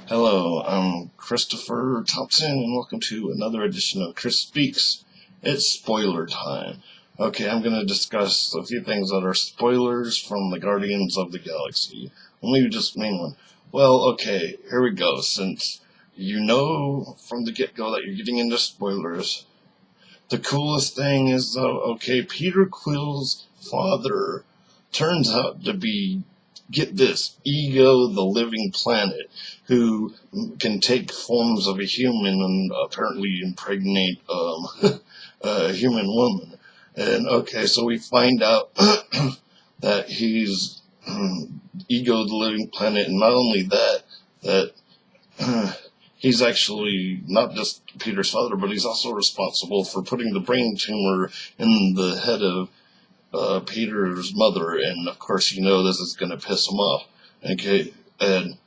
Hello, I'm Christopher Thompson, and welcome to another edition of Chris Speaks. It's spoiler time. Okay, I'm going to discuss a few things that are spoilers from the Guardians of the Galaxy. Only just main one. Well, okay, here we go. Since you know from the get-go that you're getting into spoilers, the coolest thing is, though, okay, Peter Quill's father turns out to be, get this, Ego the Living Planet, who can take forms of a human and apparently impregnate a human woman. And okay, so we find out that he's Ego the Living Planet, and not only that, that he's actually not just Peter's father, but he's also responsible for putting the brain tumor in the head of Peter's mother, and of course, you know this is going to piss him off. Okay, and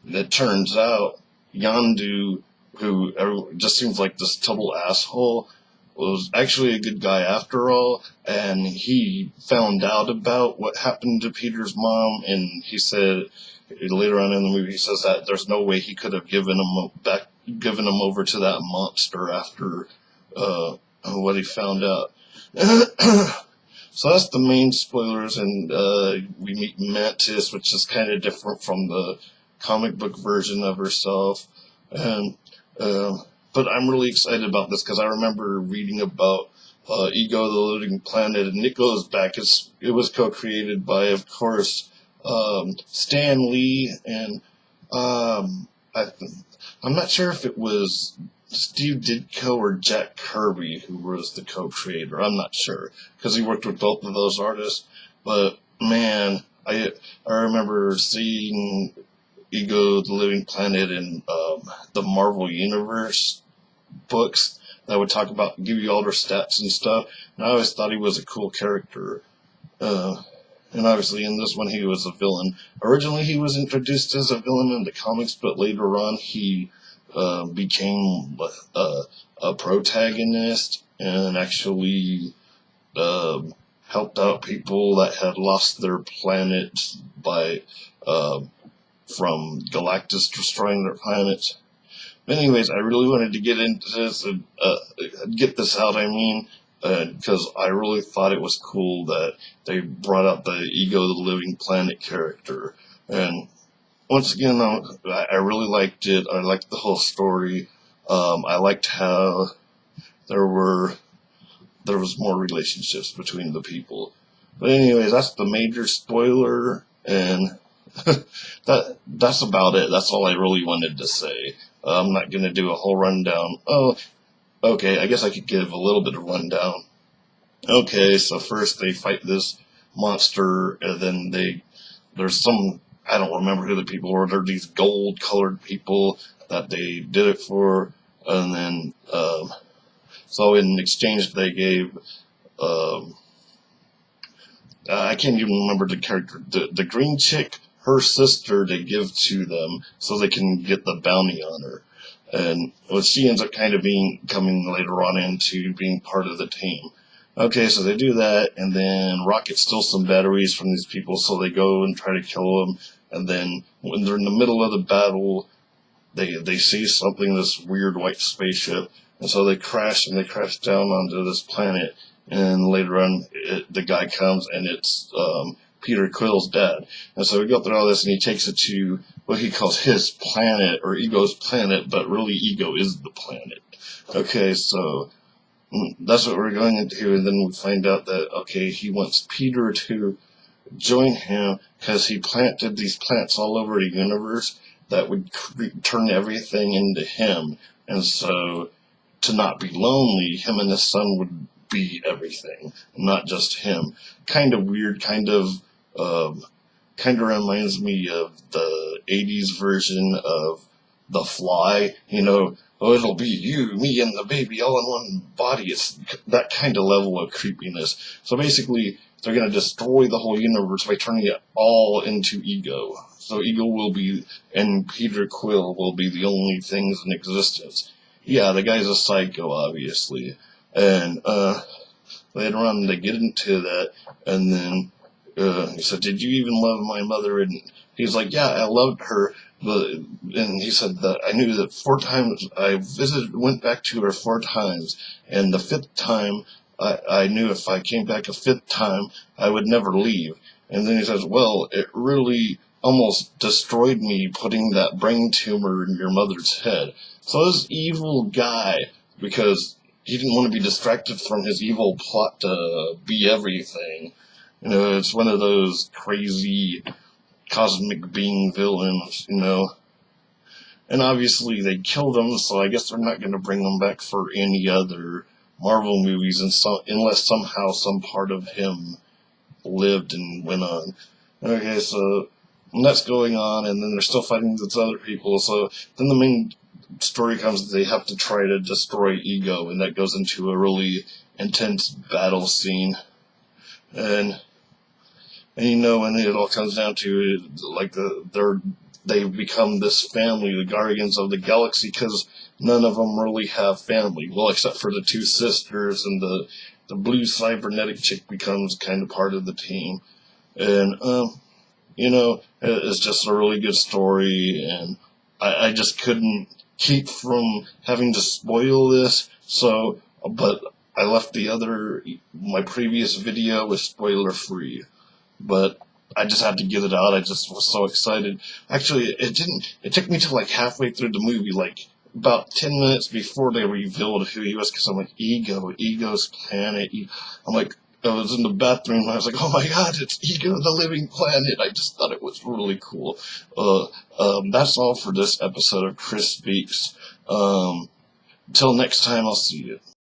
it turns out Yandu, who just seems like this total asshole, was actually a good guy after all, and he found out about what happened to Peter's mom, and he said later on in the movie, he says that there's no way he could have given him over to that monster after what he found out. So that's the main spoilers, and we meet Mantis, which is kind of different from the comic book version of herself, and but I'm really excited about this because I remember reading about Ego the Living Planet, and it goes back. It was co-created by, of course, Stan Lee, and I'm not sure if it was Steve Ditko or Jack Kirby who was the co-creator. I'm not sure because he worked with both of those artists. But man, I remember seeing Ego the Living Planet in the Marvel Universe books that would talk about, give you all their stats and stuff. And I always thought he was a cool character. And obviously in this one he was a villain. Originally he was introduced as a villain in the comics, but later on he became a protagonist and actually helped out people that had lost their planet by from Galactus destroying their planet. Anyways, I really wanted to get into this and get this out, because I really thought it was cool that they brought out the Ego the Living Planet character. And once again, I really liked it. I liked the whole story. I liked how there was more relationships between the people. But anyways, that's the major spoiler, and that's about it. That's all I really wanted to say. I'm not going to do a whole rundown. Oh, okay, I guess I could give a little bit of rundown. Okay, so first they fight this monster, and then there's some, I don't remember who the people were. They're these gold-colored people that they did it for, and then, so in exchange they gave, I can't even remember the character, the green chick, her sister, they give to them so they can get the bounty on her. And she ends up kind of coming later on into being part of the team. Okay, so they do that, and then Rocket steals some batteries from these people, so they go and try to kill them. And then when they're in the middle of the battle, they see something, this weird white spaceship, and so they crash down onto this planet. And later on, the guy comes, and it's Peter Quill's dad. And so we go through all this, and he takes it to what he calls his planet, or Ego's planet, but really Ego is the planet. Okay, so that's what we're going into, and then we find out that, okay, he wants Peter to join him because he planted these plants all over the universe that would turn everything into him. And so, to not be lonely, him and his son would be everything, not just him. Kind of weird, kind of reminds me of the 80s version of The Fly, oh, it'll be you, me, and the baby all in one body. It's that kind of level of creepiness. So basically, they're going to destroy the whole universe by turning it all into Ego. So Ego and Peter Quill will be the only things in existence. Yeah, the guy's a psycho, obviously. And later on, they get into that, and then he said, "Did you even love my mother?" And he's like, "Yeah, I loved her, But, and he said that I knew that 4 times went back to her 4 times, and the 5th time, I knew if I came back a 5th time, I would never leave. And then he says, well, it really almost destroyed me putting that brain tumor in your mother's head. So this evil guy, because he didn't want to be distracted from his evil plot to be everything. It's one of those crazy cosmic being villains, And obviously they killed him, so I guess they're not going to bring him back for any other Marvel movies, unless somehow some part of him lived and went on. Okay, so that's going on, and then they're still fighting with other people. So then the main story comes that they have to try to destroy Ego, and that goes into a really intense battle scene. And and it all comes down to like they become this family, the Guardians of the Galaxy, because none of them really have family. Well, except for the 2 sisters, and the blue cybernetic chick becomes kind of part of the team. And it's just a really good story, and I just couldn't keep from having to spoil this. So, but I left my previous video was spoiler free. But I just had to get it out. I just was so excited. Actually, it took me to like halfway through the movie, like about 10 minutes before they revealed who he was, because I'm like, Ego's planet. I'm like, I was in the bathroom and I was like, oh my god, it's Ego, the living planet. I just thought it was really cool. That's all for this episode of Chris Speaks. Till next time, I'll see you.